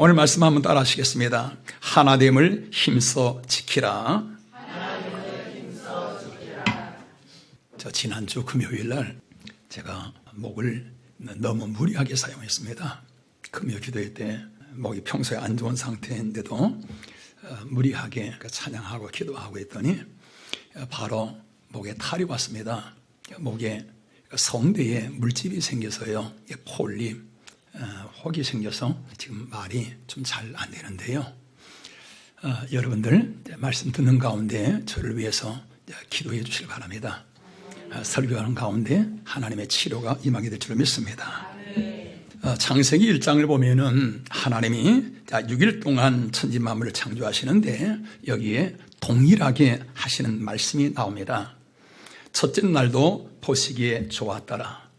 오늘 말씀 한번 따라 하시겠습니다. 하나됨을 힘써 지키라. 저 지난주 금요일 날 제가 목을 너무 무리하게 사용했습니다. 금요 기도회 때 목이 평소에 안 좋은 상태인데도 무리하게 찬양하고 기도하고 했더니 바로 목에 탈이 왔습니다. 목에 성대에 물집이 생겨서요, 폴립, 혹이 생겨서 지금 말이 좀 잘 안 되는데요. 여러분들 말씀 듣는 가운데 저를 위해서 기도해 주시기 바랍니다. 설교하는 가운데 하나님의 치료가 임하게 될 줄 믿습니다. 창세기 1장을 보면은 하나님이 6일 동안 천지 만물을 창조하시는데 여기에 동일하게 하시는 말씀이 나옵니다. 첫째 날도 보시기에 좋았더라.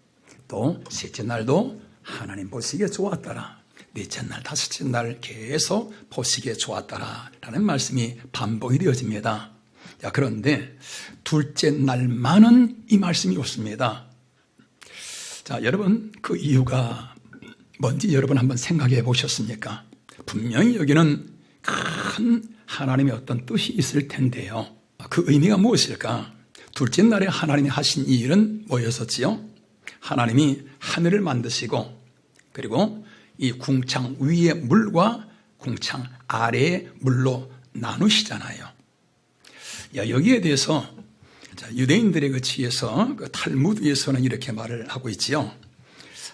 또 셋째 날도 하나님 보시기에 좋았더라. 넷째 날, 다섯째 날 계속 보시기에 좋았더라 라는 말씀이 반복이 되어집니다. 그런데 둘째 날만은 이 말씀이 없습니다. 자, 여러분, 그 이유가 뭔지 여러분 한번 생각해 보셨습니까? 분명히 여기는 큰 하나님의 어떤 뜻이 있을 텐데요. 그 의미가 무엇일까? 둘째 날에 하나님이 하신 이 일은 뭐였었지요? 하나님이 하늘을 만드시고 그리고 이 궁창 위의 물과 궁창 아래의 물로 나누시잖아요. 여기에 대해서 유대인들의 그 지에서 그 탈무드에서는 이렇게 말을 하고 있지요.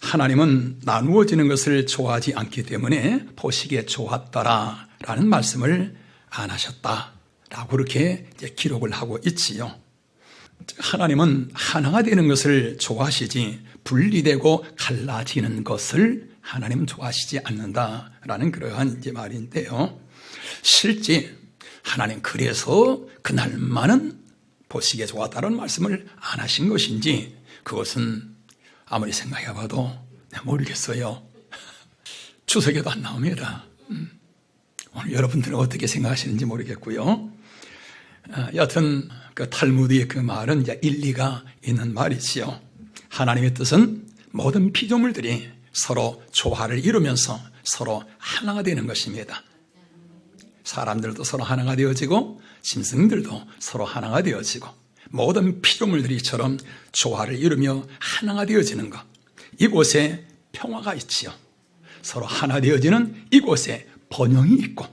하나님은 나누어지는 것을 좋아하지 않기 때문에 보시기에 좋았더라 라는 말씀을 안 하셨다라고 그렇게 기록을 하고 있지요. 하나님은 하나가 되는 것을 좋아하시지 분리되고 갈라지는 것을 하나님은 좋아하시지 않는다라는 그러한 이제 말인데요. 실제 하나님 그래서 그날만은 보시기에 좋았다는 말씀을 안 하신 것인지 그것은 아무리 생각해 봐도 모르겠어요. 추석에도 안 나옵니다. 오늘 여러분들은 어떻게 생각하시는지 모르겠고요. 여하튼 그 탈무드의 그 말은 이제 일리가 있는 말이지요. 하나님의 뜻은 모든 피조물들이 서로 조화를 이루면서 서로 하나가 되는 것입니다. 사람들도 서로 하나가 되어지고 짐승들도 서로 하나가 되어지고 모든 피조물들이처럼 조화를 이루며 하나가 되어지는 것. 이곳에 평화가 있지요. 서로 하나 되어지는 이곳에 번영이 있고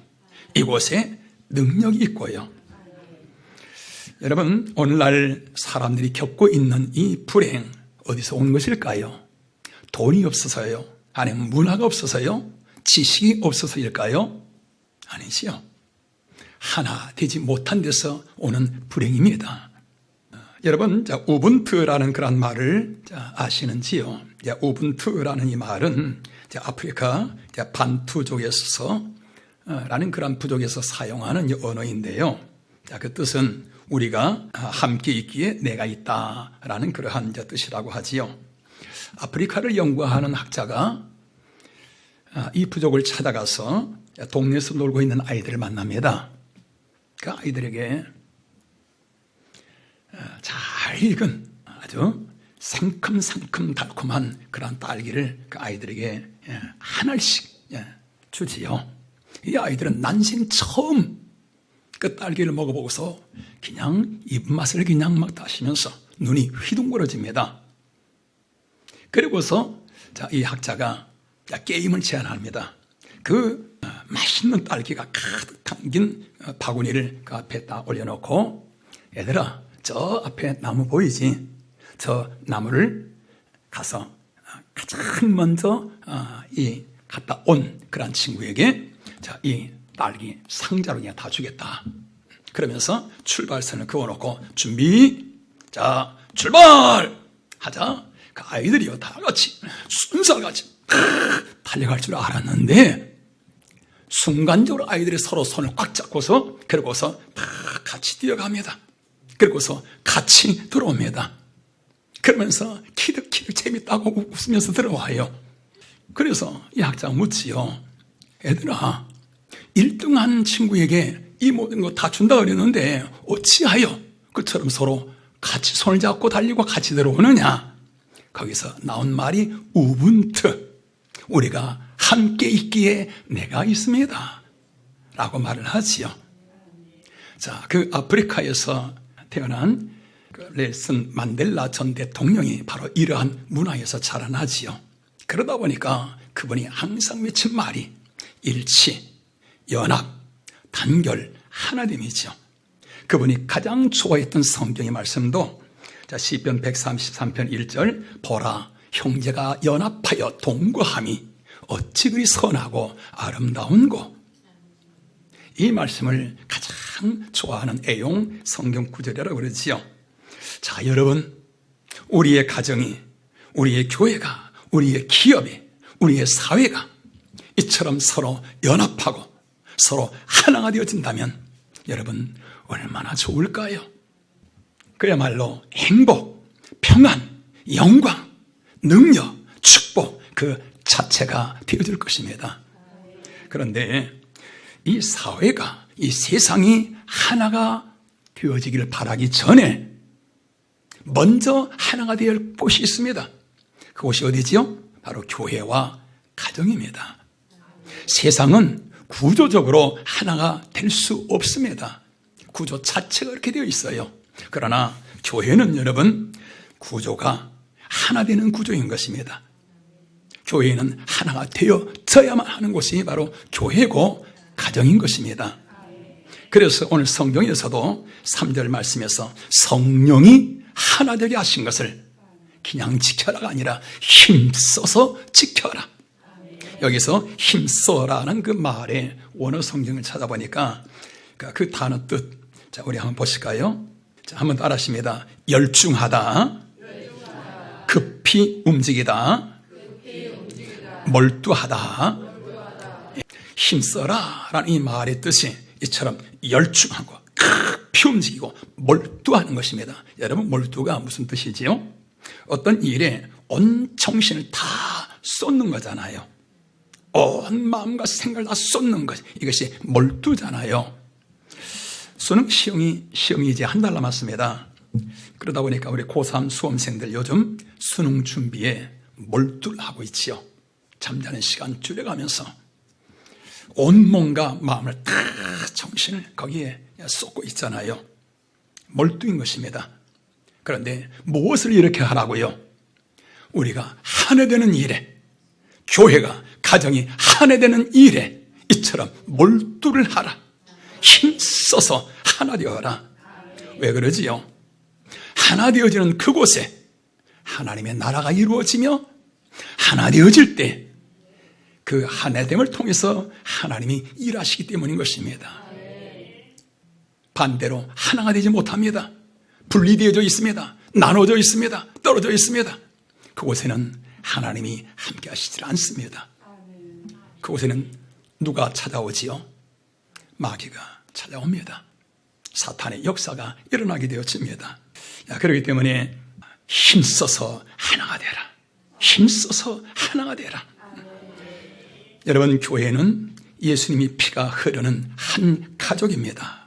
이곳에 능력이 있고요. 여러분, 오늘날 사람들이 겪고 있는 이 불행 어디서 온 것일까요? 돈이 없어서요? 아니면 문화가 없어서요? 지식이 없어서일까요? 아니지요. 하나 되지 못한 데서 오는 불행입니다. 여러분, 우분투라는 그런 말을 아시는지요? 우분투라는 이 말은 아프리카 반투족에서 라는 그런 부족에서 사용하는 언어인데요. 그 뜻은 우리가 함께 있기에 내가 있다라는 그러한 뜻이라고 하지요. 아프리카를 연구하는 학자가 이 부족을 찾아가서 동네에서 놀고 있는 아이들을 만납니다. 그 아이들에게 잘 익은 아주 상큼상큼 달콤한 그런 딸기를 그 아이들에게 한 알씩 주지요. 이 아이들은 난생 처음 그 딸기를 먹어보고서 그냥 입맛을 그냥 막 다시면서 눈이 휘둥그러집니다. 그리고서 이 학자가 게임을 제안합니다. 그 맛있는 딸기가 가득 담긴 바구니를 그 앞에 딱 올려놓고 얘들아, 저 앞에 나무 보이지? 저 나무를 가서 가장 먼저 이 갔다 온 그런 친구에게 이 딸기 상자로 그냥 다 주겠다. 그러면서 출발선을 그어놓고 준비, 자 출발! 하자. 그 아이들이요 다 같이 순살같이 달려갈 줄 알았는데 순간적으로 아이들이 서로 손을 꽉 잡고서 그러고서 다 같이 뛰어갑니다. 그러고서 같이 들어옵니다. 그러면서 키득키득 재밌다고 웃으면서 들어와요. 그래서 이 학자가 묻지요. 애들아, 1등한 친구에게 이 모든 거 다 준다 그랬는데 어찌하여 그처럼 서로 같이 손을 잡고 달리고 같이 들어오느냐? 거기서 나온 말이 우분투. 우리가 함께 있기에 내가 있습니다 라고 말을 하지요. 자, 그 아프리카에서 태어난 넬슨 만델라 전 대통령이 바로 이러한 문화에서 자라나지요. 그러다 보니까 그분이 항상 외친 말이 일치, 연합, 단결, 하나됨이죠. 그분이 가장 좋아했던 성경의 말씀도 자, 시편 133편 1절 보라 형제가 연합하여 동거함이 어찌 그리 선하고 아름다운고. 이 말씀을 가장 좋아하는 애용 성경 구절이라고 그러지요. 자, 여러분, 우리의 가정이, 우리의 교회가, 우리의 기업이, 우리의 사회가 이처럼 서로 연합하고 서로 하나가 되어진다면 여러분 얼마나 좋을까요? 그야말로 행복, 평안, 영광, 능력, 축복 그 자체가 되어질 것입니다. 그런데 이 사회가, 이 세상이 하나가 되어지기를 바라기 전에 먼저 하나가 되어야 할 곳이 있습니다. 그곳이 어디지요? 바로 교회와 가정입니다. 세상은 구조적으로 하나가 될 수 없습니다. 구조 자체가 그렇게 되어 있어요. 그러나 교회는 여러분 구조가 하나 되는 구조인 것입니다. 교회는 하나가 되어져야만 하는 곳이 바로 교회고 가정인 것입니다. 그래서 오늘 성경에서도 3절 말씀에서 성령이 하나 되게 하신 것을 그냥 지켜라가 아니라 힘써서 지켜라. 여기서 힘써라는 그 말의 원어 성경을 찾아보니까 그 단어 뜻, 자, 우리 한번 보실까요? 자, 한번 따라하십니다. 열중하다, 급히 움직이다, 몰두하다. 힘써라 라는 이 말의 뜻이 이처럼 열중하고 급히 움직이고 몰두하는 것입니다. 여러분, 몰두가 무슨 뜻이지요? 어떤 일에 온 정신을 다 쏟는 거잖아요. 온 마음과 생각을 다 쏟는 것, 이것이 몰두잖아요. 수능 시험이 이제 한 달 남았습니다. 그러다 보니까 우리 고3 수험생들 요즘 수능 준비에 몰두를 하고 있지요. 잠자는 시간 줄여가면서 온몸과 마음을 다 정신을 거기에 쏟고 있잖아요. 몰두인 것입니다. 그런데 무엇을 이렇게 하라고요? 우리가 하나 되는 일에, 교회가, 가정이 하나 되는 일에 이처럼 몰두를 하라. 힘써서 하나 되어라. 왜 그러지요? 하나 되어지는 그곳에 하나님의 나라가 이루어지며 하나 되어질 때 그 하나됨을 통해서 하나님이 일하시기 때문인 것입니다. 반대로 하나가 되지 못합니다. 분리되어져 있습니다. 나눠져 있습니다. 떨어져 있습니다. 그곳에는 하나님이 함께 하시질 않습니다. 그곳에는 누가 찾아오지요? 마귀가 찾아옵니다. 사탄의 역사가 일어나게 되어집니다. 그렇기 때문에 힘써서 하나가 되라. 힘써서 하나가 되라. 여러분, 교회는 예수님이 피가 흐르는 한 가족입니다.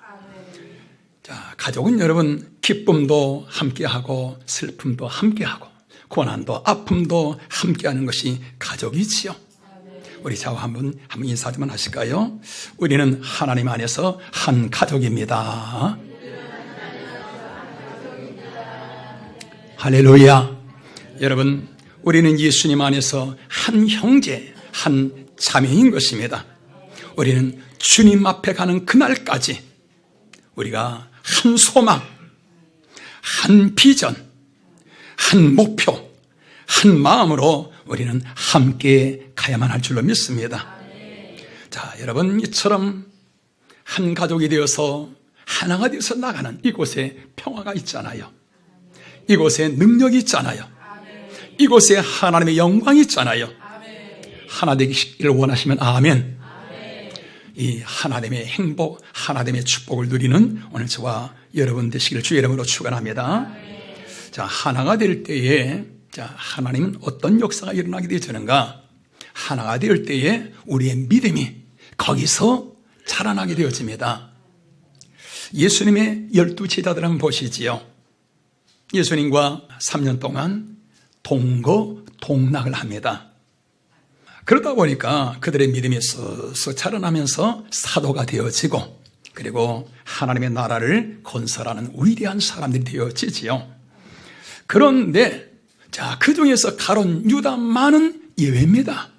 자, 가족은 여러분 기쁨도 함께하고 슬픔도 함께하고 고난도 아픔도 함께하는 것이 가족이지요. 우리 저와 한번 인사 좀 하실까요? 우리는 하나님 안에서 한 가족입니다. 할렐루야. 여러분, 우리는 예수님 안에서 한 형제, 한 자매인 것입니다. 우리는 주님 앞에 가는 그날까지 우리가 한 소망, 한 비전, 한 목표, 한 마음으로 우리는 함께 가야만 할 줄로 믿습니다. 자, 여러분, 이처럼 한 가족이 되어서 하나가 되어서 나가는 이곳에 평화가 있잖아요. 이곳에 능력이 있잖아요. 이곳에 하나님의 영광이 있잖아요. 하나 되기를 원하시면 아멘. 이 하나님의 행복, 하나님의 축복을 누리는 오늘 저와 여러분 되시기를 주의 이름으로 축원합니다. 자, 하나가 될 때에 자, 하나님은 어떤 역사가 일어나게 되어지는가? 하나가 될 때에 우리의 믿음이 거기서 자라나게 되어집니다. 예수님의 12제자들 한번 보시지요. 예수님과 3년 동안 동거동락을 합니다. 그러다 보니까 그들의 믿음이 쑥쑥 자라나면서 사도가 되어지고, 그리고 하나님의 나라를 건설하는 위대한 사람들이 되어지지요. 그런데 그 중에서 가룟 유다만은 예외입니다.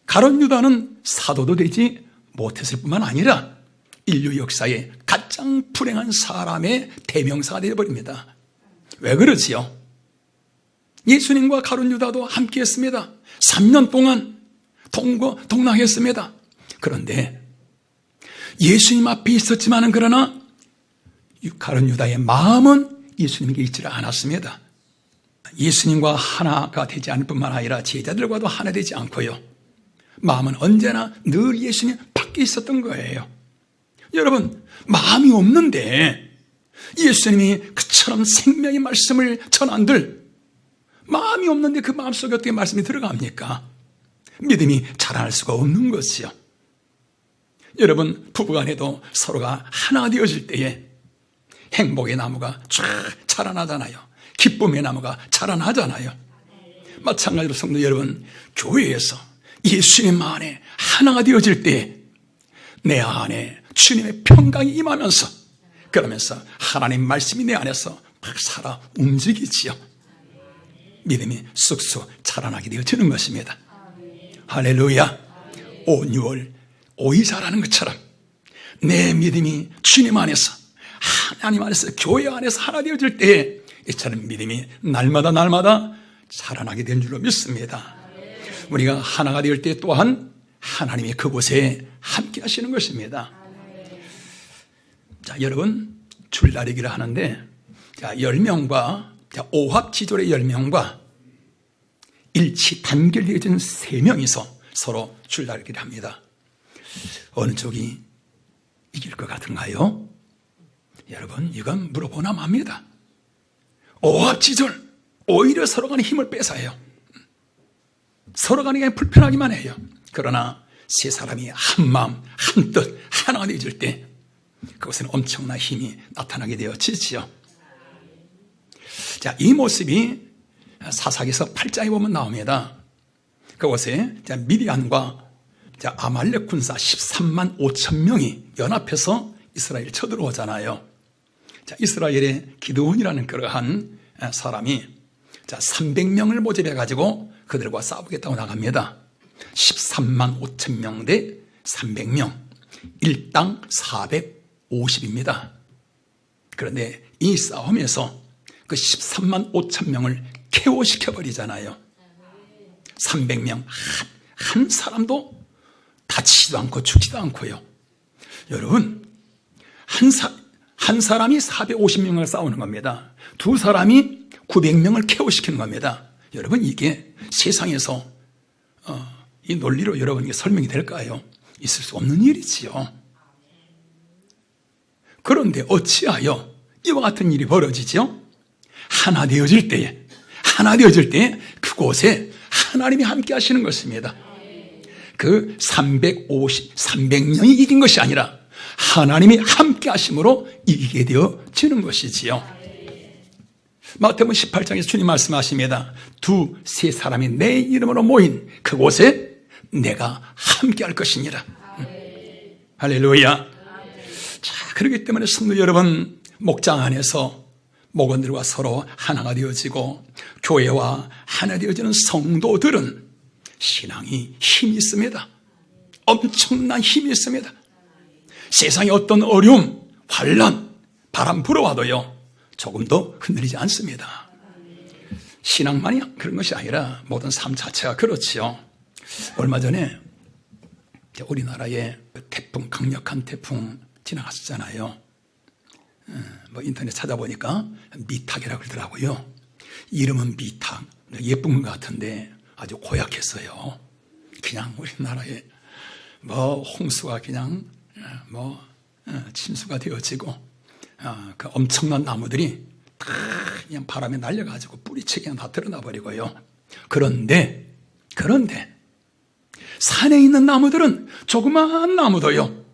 가룟 유다는 사도도 되지 못했을 뿐만 아니라 인류 역사에 가장 불행한 사람의 대명사가 되어버립니다. 왜 그러지요? 예수님과 가룟 유다도 함께 했습니다. 3년 동안 동락했습니다. 그런데 예수님 앞에 있었지만은, 그러나 가룟 유다의 마음은 예수님께 있지를 않았습니다. 예수님과 하나가 되지 않을 뿐만 아니라 제자들과도 하나 되지 않고요, 마음은 언제나 늘 예수님 밖에 있었던 거예요. 여러분, 마음이 없는데 예수님이 그처럼 생명의 말씀을 전한들, 마음이 없는데 그 마음속에 어떻게 말씀이 들어갑니까? 믿음이 자라날 수가 없는 것이요. 여러분, 부부간에도 서로가 하나 되어질 때에 행복의 나무가 쫙 자라나잖아요. 기쁨의 나무가 자라나잖아요. 마찬가지로 성도 여러분, 교회에서 예수님 안에 하나가 되어질 때 내 안에 주님의 평강이 임하면서, 그러면서 하나님 말씀이 내 안에서 막 살아 움직이지요. 믿음이 쑥쑥 자라나게 되어지는 것입니다. 할렐루야. 온 6월 오이 자라는 것처럼 내 믿음이 주님 안에서, 하나님 안에서, 교회 안에서 하나 되어질 때에 이처럼 믿음이 날마다 자라나게 된 줄로 믿습니다. 우리가 하나가 될 때 또한 하나님이 그곳에 함께 하시는 것입니다. 자, 여러분, 줄다리기를 하는데, 10명과 오합지졸의 10명과 일치 단결되어진 3명이서 서로 줄다리기를 합니다. 어느 쪽이 이길 것 같은가요? 여러분, 이건 물어보나 맙니다. 오합지졸, 오히려 서로 간에 힘을 뺏어요. 서로 간에 그냥 불편하기만 해요. 그러나 세 사람이 한 마음, 한 뜻, 하나가 되어질 때 그것은 엄청난 힘이 나타나게 되어지지요. 자, 이 모습이 사사기서 8장에 보면 나옵니다. 그곳에 미디안과 아말렉 군사 13만 5천 명이 연합해서 이스라엘을 쳐들어오잖아요. 자, 이스라엘의 기드온이라는 그러한 사람이 300명을 모집해가지고 그들과 싸우겠다고 나갑니다. 13만 5천 명 대 300명, 일당 450입니다. 그런데 이 싸움에서 그 13만 5천 명을 KO시켜버리잖아요. 300명 한 사람도 다치지도 않고 죽지도 않고요. 여러분, 한 사람이 450명을 싸우는 겁니다. 두 사람이 900명을 KO시키는 겁니다. 여러분, 이게 세상에서 이 논리로 여러분에게 설명이 될까요? 있을 수 없는 일이지요. 그런데 어찌하여 이와 같은 일이 벌어지죠? 하나 되어질 때에 그곳에 하나님이 함께 하시는 것입니다. 그 300명이 이긴 것이 아니라 하나님이 함께 하심으로 이기게 되어지는 것이지요. 마태복음 18장에서 주님 말씀하십니다. 두세 사람이 내 이름으로 모인 그곳에 내가 함께 할 것이니라. 할렐루야. 자, 그렇기 때문에 성도 여러분, 목장 안에서 목원들과 서로 하나가 되어지고 교회와 하나 되어지는 성도들은 신앙이 힘이 있습니다. 엄청난 힘이 있습니다. 세상에 어떤 어려움, 환난, 바람 불어와도요, 조금도 흔들리지 않습니다. 신앙만이 그런 것이 아니라 모든 삶 자체가 그렇지요. 얼마 전에 우리나라에 태풍, 강력한 태풍 지나갔었잖아요. 인터넷 찾아보니까 미탁이라고 그러더라고요. 이름은 미탁, 예쁜 것 같은데 아주 고약했어요. 그냥 우리나라에 홍수가 그냥 침수가 되어지고 그 엄청난 나무들이 다 그냥 바람에 날려가지고 뿌리채 그냥 다 드러나 버리고요. 그런데 산에 있는 나무들은, 조그마한 나무도요,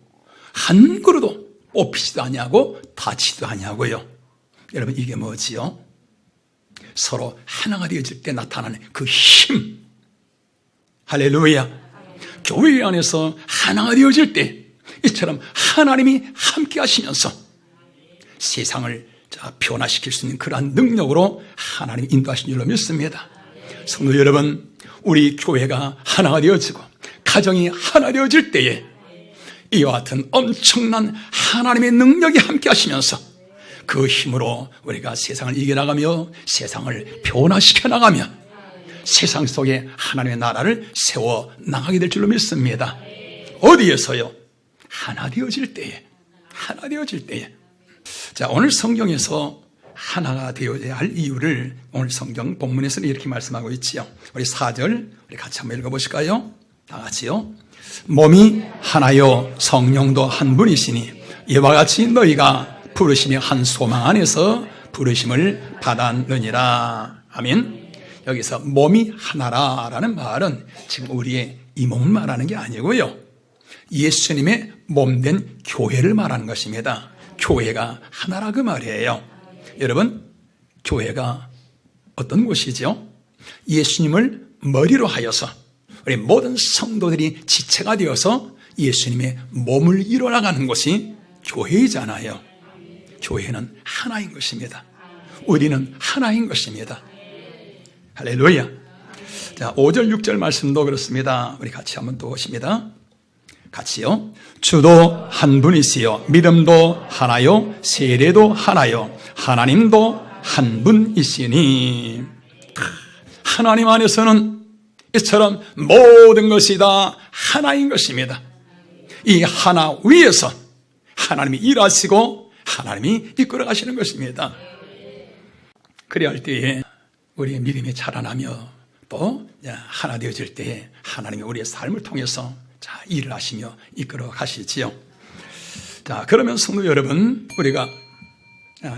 한 그루도 뽑히지도 아니하고 다치지도 아니하고요. 여러분, 이게 뭐지요? 서로 하나가 되어질 때 나타나는 그 힘, 할렐루야. 교회 안에서 하나가 되어질 때 이처럼 하나님이 함께 하시면서 세상을 변화시킬 수 있는 그러한 능력으로 하나님이 인도하신 줄로 믿습니다. 성도 여러분, 우리 교회가 하나가 되어지고 가정이 하나 되어질 때에 이와 같은 엄청난 하나님의 능력이 함께 하시면서 그 힘으로 우리가 세상을 이겨나가며 세상을 변화시켜 나가며 세상 속에 하나님의 나라를 세워 나가게 될 줄로 믿습니다. 어디에서요? 하나 되어질 때에. 하나 되어질 때에. 자, 오늘 성경에서 하나가 되어야 할 이유를 오늘 성경 본문에서는 이렇게 말씀하고 있지요. 우리 4절 우리 같이 한번 읽어보실까요? 다 같이요. 몸이 하나요 성령도 한 분이시니 이와 같이 너희가 부르심의 한 소망 안에서 부르심을 받았느니라. 아멘. 여기서 몸이 하나라라는 말은 지금 우리의 이 몸을 말하는 게 아니고요, 예수님의 몸된 교회를 말하는 것입니다. 교회가 하나라 그 말이에요. 여러분, 교회가 어떤 곳이죠? 예수님을 머리로 하여서 우리 모든 성도들이 지체가 되어서 예수님의 몸을 이뤄나가는 곳이 교회이잖아요. 교회는 하나인 것입니다. 우리는 하나인 것입니다. 할렐루야. 자, 5절 6절 말씀도 그렇습니다. 우리 같이 한번 또 보십니다. 같이요. 주도 한 분이시요 믿음도 하나요 세례도 하나요 하나님도 한 분이시니. 하나님 안에서는 이처럼 모든 것이 다 하나인 것입니다. 이 하나 위에서 하나님이 일하시고 하나님이 이끌어 가시는 것입니다. 그래야 할 때에 우리의 믿음이 자라나며 또 하나 되어질 때에 하나님이 우리의 삶을 통해서 일을 하시며 이끌어 가시지요. 자, 그러면 성도 여러분, 우리가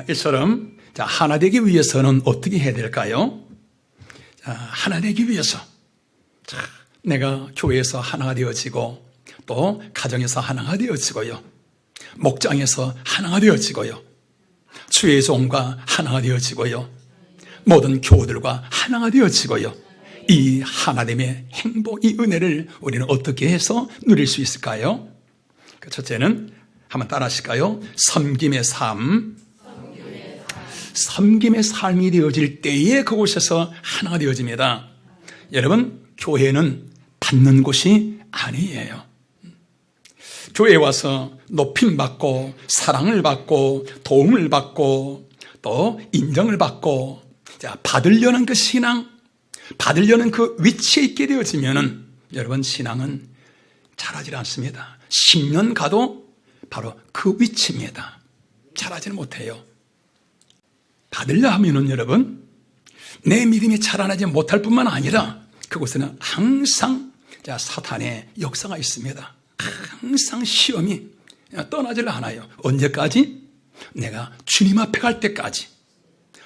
이처럼 하나 되기 위해서는 어떻게 해야 될까요? 하나 되기 위해서 내가 교회에서 하나가 되어지고 또 가정에서 하나가 되어지고요, 목장에서 하나가 되어지고요, 주의 종과 하나가 되어지고요, 모든 교우들과 하나가 되어지고요, 이 하나됨의 행복, 이 은혜를 우리는 어떻게 해서 누릴 수 있을까요? 첫째는 한번 따라 하실까요? 섬김의 삶. 섬김의 삶이 되어질 때에 그곳에서 하나가 되어집니다. 여러분, 교회는 받는 곳이 아니에요. 교회에 와서 높임받고 사랑을 받고 도움을 받고 또 인정을 받고 받으려는 그 신앙, 받으려는 그 위치에 있게 되어지면은 여러분, 신앙은 자라지 않습니다. 10년 가도 바로 그 위치입니다. 자라지는 못해요. 받으려 하면은 여러분, 내 믿음이 자라나지 못할 뿐만 아니라 그곳에는 항상 사탄의 역사가 있습니다. 항상 시험이 떠나질 않아요. 언제까지? 내가 주님 앞에 갈 때까지,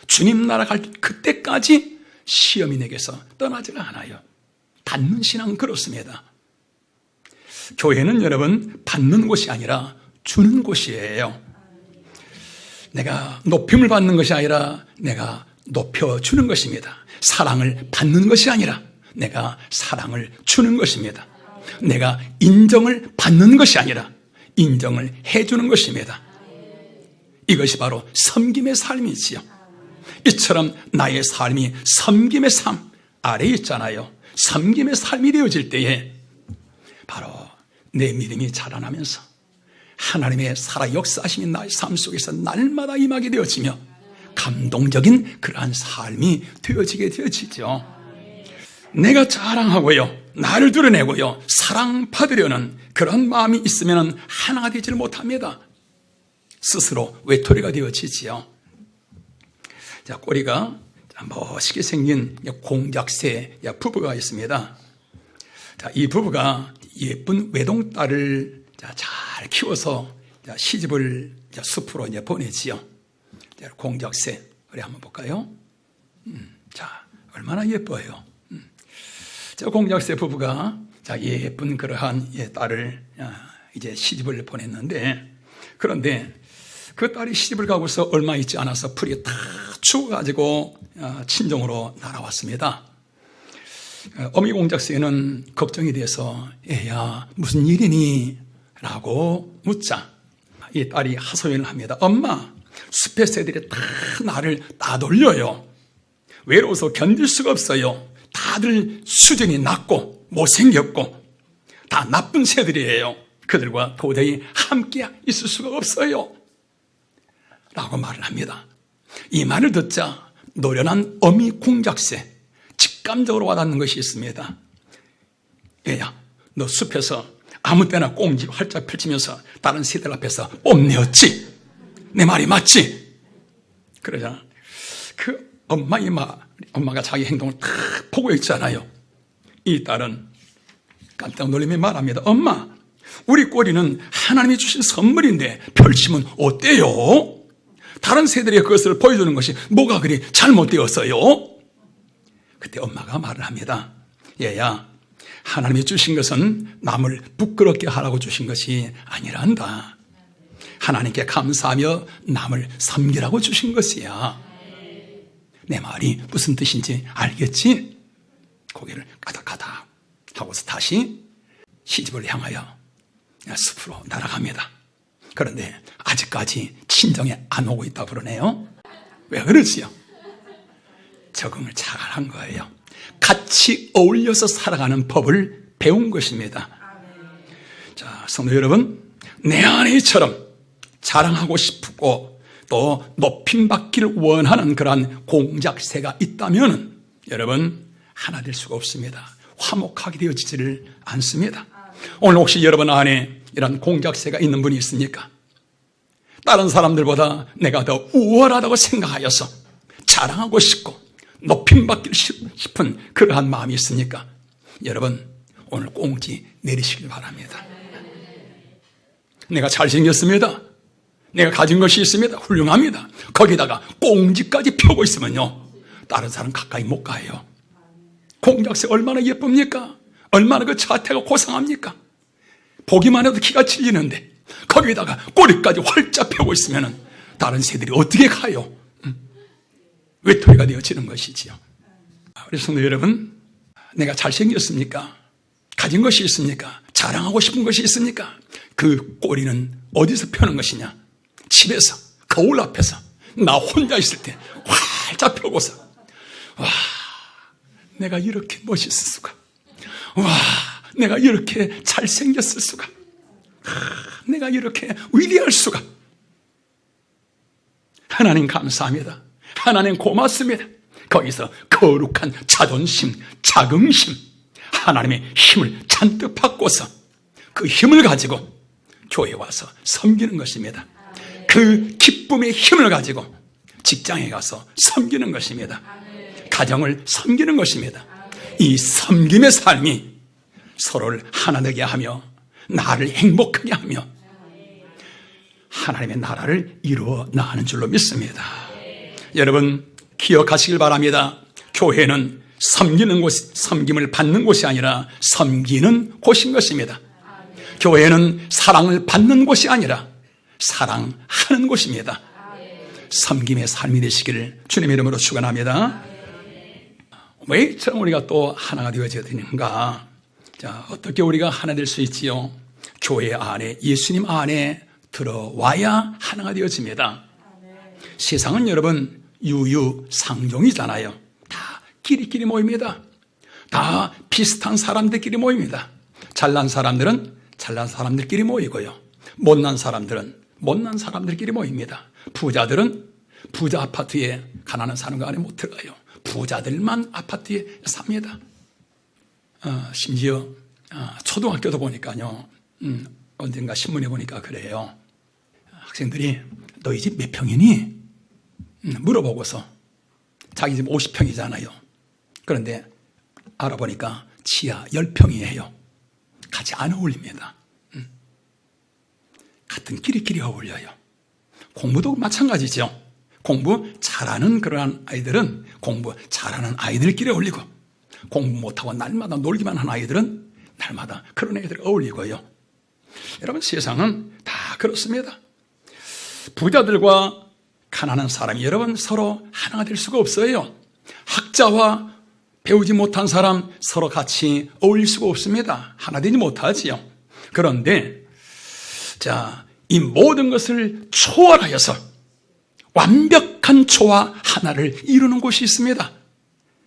주님 나라 갈 그때까지 시험이 내게서 떠나질 않아요. 받는 신앙은 그렇습니다. 교회는 여러분, 받는 곳이 아니라 주는 곳이에요. 내가 높임을 받는 것이 아니라 내가 높여주는 것입니다. 사랑을 받는 것이 아니라 내가 사랑을 주는 것입니다. 내가 인정을 받는 것이 아니라 인정을 해주는 것입니다. 이것이 바로 섬김의 삶이지요. 이처럼 나의 삶이 섬김의 삶 아래에 있잖아요. 섬김의 삶이 되어질 때에 바로 내 믿음이 자라나면서 하나님의 살아 역사하심이 나의 삶 속에서 날마다 임하게 되어지며 감동적인 그러한 삶이 되어지게 되어지죠. 내가 자랑하고요, 나를 드러내고요, 사랑받으려는 그런 마음이 있으면 하나가 되지를 못합니다. 스스로 외톨이가 되어지지요. 자, 꼬리가 멋있게 생긴 공작새 부부가 있습니다. 자, 이 부부가 예쁜 외동딸을 잘 키워서 시집을 숲으로 보내지요. 공작새, 우리 한번 볼까요? 자, 얼마나 예뻐요. 자, 공작새 부부가 예쁜 그러한 딸을 이제 시집을 보냈는데, 그런데 그 딸이 시집을 가고서 얼마 있지 않아서 풀이 다 죽어가지고 친정으로 날아왔습니다. 어미 공작새는 걱정이 돼서 애야 무슨 일이니? 라고 묻자 이 딸이 하소연을 합니다. 엄마, 숲의 새들이 다 나를 따돌려요. 외로워서 견딜 수가 없어요. 다들 수준이 낮고 못생겼고 다 나쁜 새들이에요. 그들과 도저히 함께 있을 수가 없어요. 라고 말을 합니다. 이 말을 듣자 노련한 어미 공작새 직감적으로 와닿는 것이 있습니다. 얘야, 너 숲에서 아무 때나 꽁지 활짝 펼치면서 다른 새들 앞에서 뽐내었지? 내 말이 맞지? 그러잖아. 그 엄마의 말, 엄마가 자기 행동을 다 보고 있잖아요. 이 딸은 깜짝 놀라며 말합니다. 엄마, 우리 꼬리는 하나님이 주신 선물인데 펼치면 어때요? 다른 새들이 그것을 보여주는 것이 뭐가 그리 잘못되었어요? 그때 엄마가 말을 합니다. 얘야, 하나님이 주신 것은 남을 부끄럽게 하라고 주신 것이 아니란다. 하나님께 감사하며 남을 섬기라고 주신 것이야. 내 말이 무슨 뜻인지 알겠지? 고개를 까닥까닥 하고서 다시 시집을 향하여 숲으로 날아갑니다. 그런데 아직까지 친정에 안 오고 있다고 그러네요. 왜 그러지요? 적응을 잘한 거예요. 같이 어울려서 살아가는 법을 배운 것입니다. 자, 성도 여러분, 내 아내처럼 자랑하고 싶고 또 높임받기를 원하는 그러한 공작새가 있다면 여러분 하나 될 수가 없습니다. 화목하게 되어지지를 않습니다. 오늘 혹시 여러분 안에 이런 공작새가 있는 분이 있습니까? 다른 사람들보다 내가 더 우월하다고 생각하여서 자랑하고 싶고 높임받기 싶은 그러한 마음이 있으니까 여러분 오늘 꽁지 내리시길 바랍니다. 내가 잘생겼습니다. 내가 가진 것이 있습니다. 훌륭합니다. 거기다가 꽁지까지 펴고 있으면요 다른 사람 가까이 못 가요. 공작새 얼마나 예쁩니까? 얼마나 그 자태가 고상합니까? 보기만 해도 기가 찔리는데 거기다가 꼬리까지 활짝 펴고 있으면 다른 새들이 어떻게 가요? 외톨이가 되어지는 것이지요. 우리 성도 여러분, 내가 잘생겼습니까? 가진 것이 있습니까? 자랑하고 싶은 것이 있습니까? 그 꼬리는 어디서 펴는 것이냐? 집에서, 거울 앞에서 나 혼자 있을 때 활짝 펴고서 와, 내가 이렇게 멋있을 수가, 와, 내가 이렇게 잘생겼을 수가, 내가 이렇게 위대할 수가. 하나님 감사합니다. 하나님 고맙습니다. 거기서 거룩한 자존심, 자긍심, 하나님의 힘을 잔뜩 받고서 그 힘을 가지고 교회에 와서 섬기는 것입니다. 그 기쁨의 힘을 가지고 직장에 가서 섬기는 것입니다. 가정을 섬기는 것입니다. 이 섬김의 삶이 서로를 하나 되게 하며 나를 행복하게 하며 하나님의 나라를 이루어 나가는 줄로 믿습니다. 여러분 기억하시길 바랍니다. 교회는 섬기는 곳, 섬김을 받는 곳이 아니라 섬기는 곳인 것입니다. 교회는 사랑을 받는 곳이 아니라 사랑하는 곳입니다. 섬김의 삶이 되시기를 주님의 이름으로 축원합니다. 왜 우리가 또 하나가 되어져야 되는가? 자, 어떻게 우리가 하나 될 수 있지요? 교회 안에, 예수님 안에 들어와야 하나가 되어집니다. 세상은 여러분 유유상종이잖아요. 다 끼리끼리 모입니다. 다 비슷한 사람들끼리 모입니다. 잘난 사람들은 잘난 사람들끼리 모이고요. 못난 사람들은 못난 사람들끼리 모입니다. 부자들은 부자 아파트에 가난한 사람과 안에 못 들어가요. 부자들만 아파트에 삽니다. 심지어 초등학교도 보니까요. 언젠가 신문에 보니까 그래요. 학생들이 너희 집 몇 평이니? 물어보고서 자기 집 50평이잖아요. 그런데 알아보니까 지하 10평이에요. 같이 안 어울립니다. 같은 끼리끼리 어울려요. 공부도 마찬가지죠. 공부 잘하는 그러한 아이들은 공부 잘하는 아이들끼리 어울리고 공부 못하고 날마다 놀기만 하는 아이들은 날마다 그런 애들 어울리고요. 여러분 세상은 다 그렇습니다. 부자들과 가난한 사람이 여러분 서로 하나가 될 수가 없어요. 학자와 배우지 못한 사람 서로 같이 어울릴 수가 없습니다. 하나 되지 못하지요. 그런데 이 모든 것을 초월하여서 완벽한 조화 하나를 이루는 곳이 있습니다.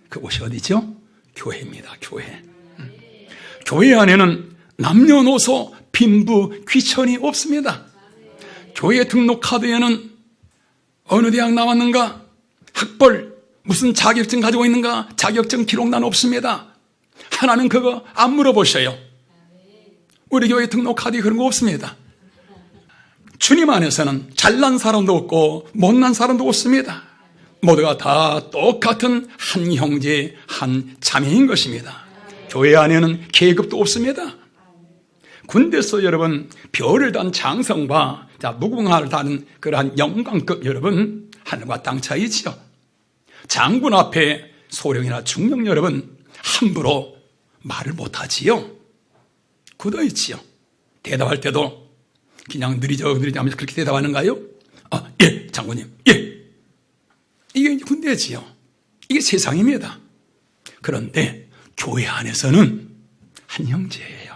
그곳이 어디죠? 교회입니다. 교회. 교회 안에는 남녀노소 빈부 귀천이 없습니다. 교회 등록 카드에는 어느 대학 나왔는가, 학벌, 무슨 자격증 가지고 있는가, 자격증 기록란 없습니다. 하나는 그거 안 물어보셔요. 우리 교회 등록 카드에 그런 거 없습니다. 주님 안에서는 잘난 사람도 없고 못난 사람도 없습니다. 모두가 다 똑같은 한 형제, 한 자매인 것입니다. 교회 안에는 계급도 없습니다. 군대에서 여러분 별을 단 장성과 무궁화를 다는 그러한 영광급 여러분 하늘과 땅 차이지요. 장군 앞에 소령이나 중령 여러분 함부로 말을 못하지요. 굳어있지요. 대답할 때도 그냥 느리죠 하면서 그렇게 대답하는가요? 예 장군님 예. 이게 군대지요. 이게 세상입니다. 그런데 교회 안에서는 한 형제예요.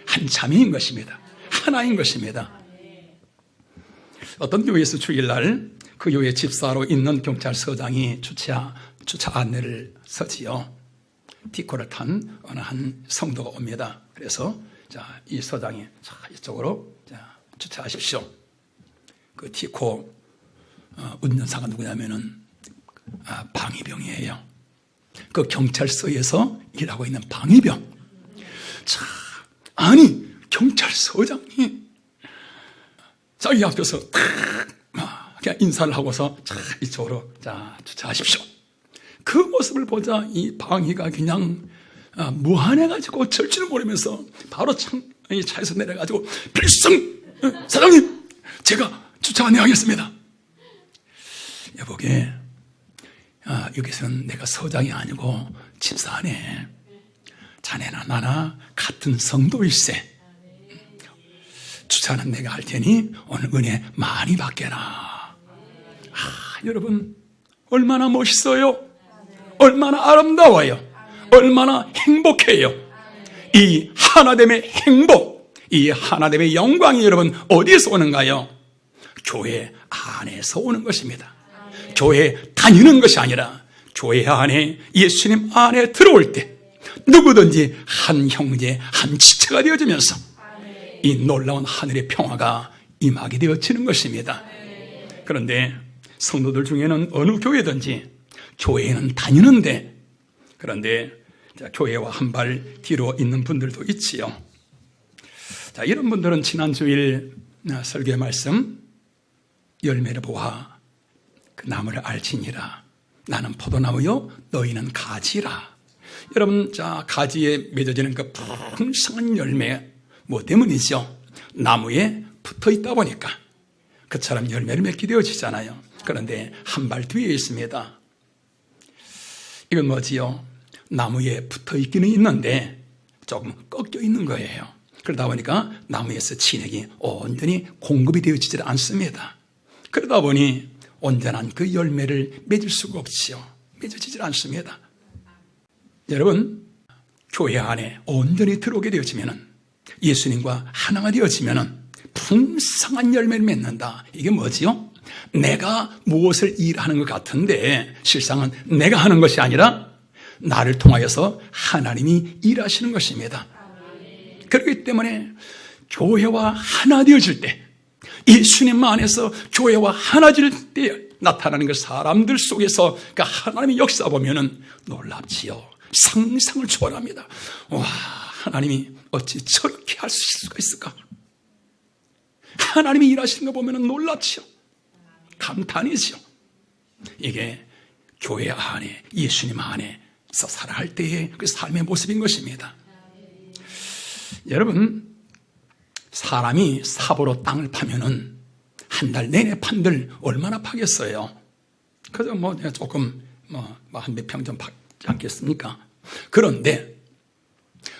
한 자매인 것입니다. 하나인 것입니다. 어떤 교회에서 주일날 그 교회 집사로 있는 경찰서장이 주차 안내를 서지요. 티코를 탄 어느 한 성도가 옵니다. 그래서 이 서장이 이쪽으로 주차하십시오. 그 티코 운전사가 누구냐면은 방위병이에요. 그 경찰서에서 일하고 있는 방위병. 아니 경찰서장이 자기 앞에서 그냥 인사를 하고서 이쪽으로 주차하십시오. 그 모습을 보자 이 방위가 그냥 무한해가지고 절지를 모르면서 바로 차에서 내려가지고 필승 사장님 제가 주차 안내하겠습니다. 여보게 여기서는 내가 서장이 아니고 집사네. 자네나 나나 같은 성도일세. 주차는 내가 할 테니 오늘 은혜 많이 받게라. 여러분 얼마나 멋있어요. 얼마나 아름다워요. 얼마나 행복해요. 이 하나됨의 행복, 이 하나됨의 영광이 여러분 어디에서 오는가요? 교회 안에서 오는 것입니다. 교회 다니는 것이 아니라 교회 안에 예수님 안에 들어올 때 누구든지 한 형제 한 지체가 되어지면서 이 놀라운 하늘의 평화가 임하게 되어지는 것입니다. 그런데 성도들 중에는 어느 교회든지 교회에는 다니는데 그런데 교회와 한 발 뒤로 있는 분들도 있지요. 이런 분들은 지난 주일 설교의 말씀 열매를 보아 그 나무를 알지니라. 나는 포도나무요 너희는 가지라. 여러분 가지에 맺어지는 그 풍성한 열매 뭐 때문이죠? 나무에 붙어 있다 보니까 그처럼 열매를 맺게 되어지잖아요. 그런데 한 발 뒤에 있습니다. 이건 뭐지요? 나무에 붙어 있기는 있는데 조금 꺾여 있는 거예요. 그러다 보니까 나무에서 진액이 온전히 공급이 되어지질 않습니다. 그러다 보니 온전한 그 열매를 맺을 수가 없지요. 맺어지질 않습니다. 여러분 교회 안에 온전히 들어오게 되어지면 예수님과 하나가 되어지면 풍성한 열매를 맺는다. 이게 뭐지요? 내가 무엇을 일하는 것 같은데 실상은 내가 하는 것이 아니라 나를 통하여서 하나님이 일하시는 것입니다. 그렇기 때문에 교회와 하나 되어질 때 예수님 안에서 교회와 하나 될 때 나타나는 그 사람들 속에서 그 하나님의 역사 보면은 놀랍지요. 상상을 초월합니다. 와, 하나님이 어찌 저렇게 할 수가 있을까? 하나님이 일하시는 거 보면은 놀랍지요. 감탄이지요. 이게 교회 안에 예수님 안에서 살아갈 때의 그 삶의 모습인 것입니다. 여러분 사람이 삽으로 땅을 파면은 한 달 내내 판들 얼마나 파겠어요? 그저 조금 한 몇 평 좀 파지 않겠습니까? 그런데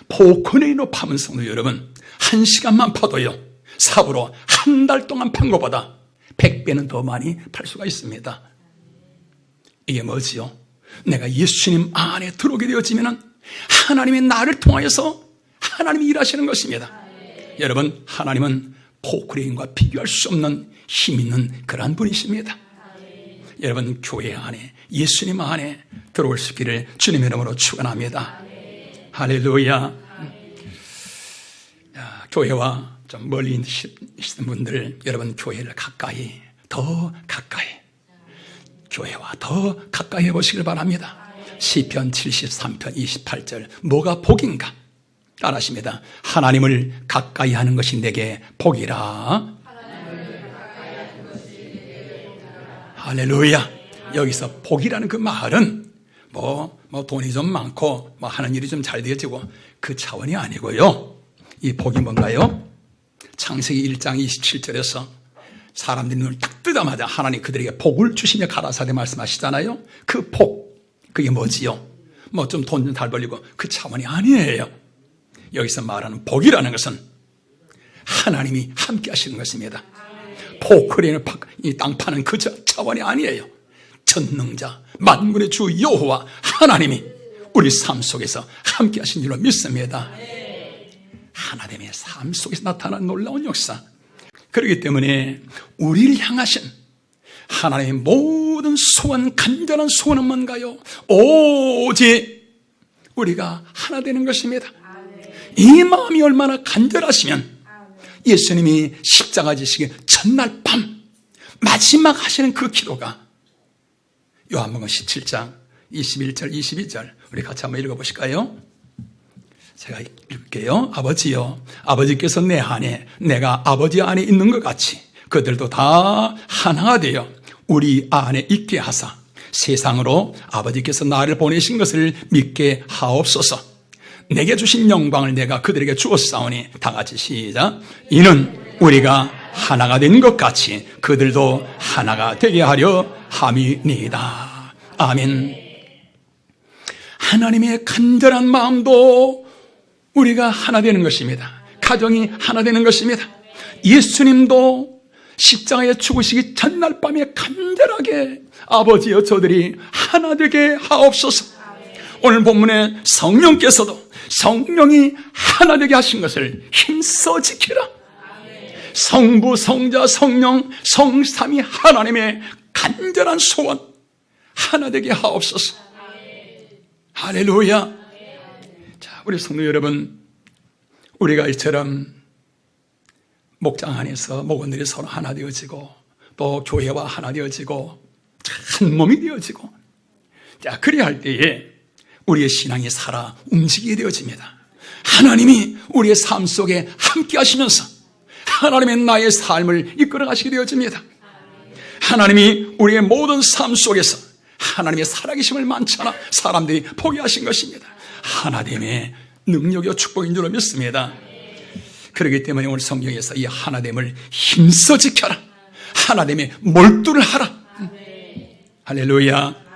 포크레인으로 파면 성도 여러분 1시간만 파도요 삽으로 한 달 동안 판 것보다 100배는 더 많이 팔 수가 있습니다. 이게 뭐지요? 내가 예수님 안에 들어오게 되어지면 하나님의 나를 통하여서 하나님이 일하시는 것입니다. 여러분, 하나님은 포크레인과 비교할 수 없는 힘 있는 그러한 분이십니다. 여러분, 교회 안에 예수님 안에 들어올 수 있기를 주님의 이름으로 축원합니다. 할렐루야. 교회와 좀 멀리 있는 분들, 여러분 교회를 가까이, 더 가까이, 교회와 더 가까이 해보시길 바랍니다. 시편 73편 28절, 뭐가 복인가? 따라하십니다. 하나님을 가까이 하는 것이 내게 복이라. 할렐루야. 여기서 복이라는 그 말은 뭐 돈이 좀 많고 하는 일이 좀 잘 되어지고 그 차원이 아니고요. 이 복이 뭔가요? 창세기 1장 27절에서 사람들이 눈을 딱 뜨자마자 하나님 그들에게 복을 주시며 가라사대 말씀하시잖아요. 그 복, 그게 뭐지요? 좀 돈 좀 잘 벌리고 그 차원이 아니에요. 여기서 말하는 복이라는 것은 하나님이 함께 하시는 것입니다. 포크레인을 이 땅 파는 그 차원이 아니에요. 전능자 만군의 주 여호와 하나님이 우리 삶 속에서 함께 하신 줄로 믿습니다. 하나님의 삶 속에서 나타난 놀라운 역사. 그렇기 때문에 우리를 향하신 하나님의 모든 소원, 간절한 소원은 뭔가요? 오직 우리가 하나 되는 것입니다. 이 마음이 얼마나 간절하시면 예수님이 십자가 지시기 전날 밤 마지막 하시는 그 기도가 요한복음 17장 21절 22절 우리 같이 한번 읽어보실까요? 제가 읽을게요. 아버지요, 아버지께서 내 안에 내가 아버지 안에 있는 것 같이 그들도 다 하나가 되어 우리 안에 있게 하사 세상으로 아버지께서 나를 보내신 것을 믿게 하옵소서. 내게 주신 영광을 내가 그들에게 주었사오니, 다 같이 시작. 이는 우리가 하나가 된 것 같이 그들도 하나가 되게 하려 함이니이다. 아멘. 하나님의 간절한 마음도 우리가 하나 되는 것입니다. 가정이 하나 되는 것입니다. 예수님도 십자가에 죽으시기 전날 밤에 간절하게 아버지여 저들이 하나 되게 하옵소서. 오늘 본문에 성령께서도 성령이 하나 되게 하신 것을 힘써 지키라. 성부, 성자, 성령, 성삼위 하나님의 간절한 소원 하나 되게 하옵소서. 할렐루야. 자, 우리 성도 여러분, 우리가 이처럼 목장 안에서 목원들이 서로 하나 되어지고 또 교회와 하나 되어지고 한 몸이 되어지고, 자, 그래야 할 때에 우리의 신앙이 살아 움직이게 되어집니다. 하나님이 우리의 삶 속에 함께 하시면서 하나님의 나의 삶을 이끌어 가시게 되어집니다. 하나님이 우리의 모든 삶 속에서 하나님의 살아계심을 많잖아 사람들이 포기하신 것입니다. 하나됨의 능력이요 축복인 줄로 믿습니다. 그렇기 때문에 오늘 성경에서 이 하나됨을 힘써 지켜라, 하나됨에 몰두를 하라. 할렐루야.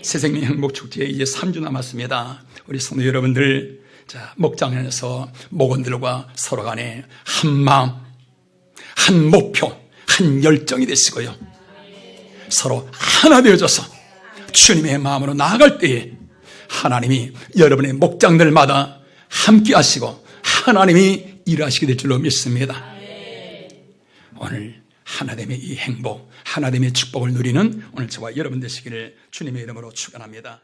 새생명 행복축제에 이제 3주 남았습니다. 우리 성도 여러분들, 자, 목장에서 목원들과 서로 간에 한 마음, 한 목표, 한 열정이 되시고요, 서로 하나 되어져서 주님의 마음으로 나아갈 때에 하나님이 여러분의 목장들마다 함께 하시고 하나님이 일하시게 될 줄로 믿습니다. 오늘 하나됨의 이 행복, 하나됨의 축복을 누리는 오늘 저와 여러분 되시기를 주님의 이름으로 축원합니다.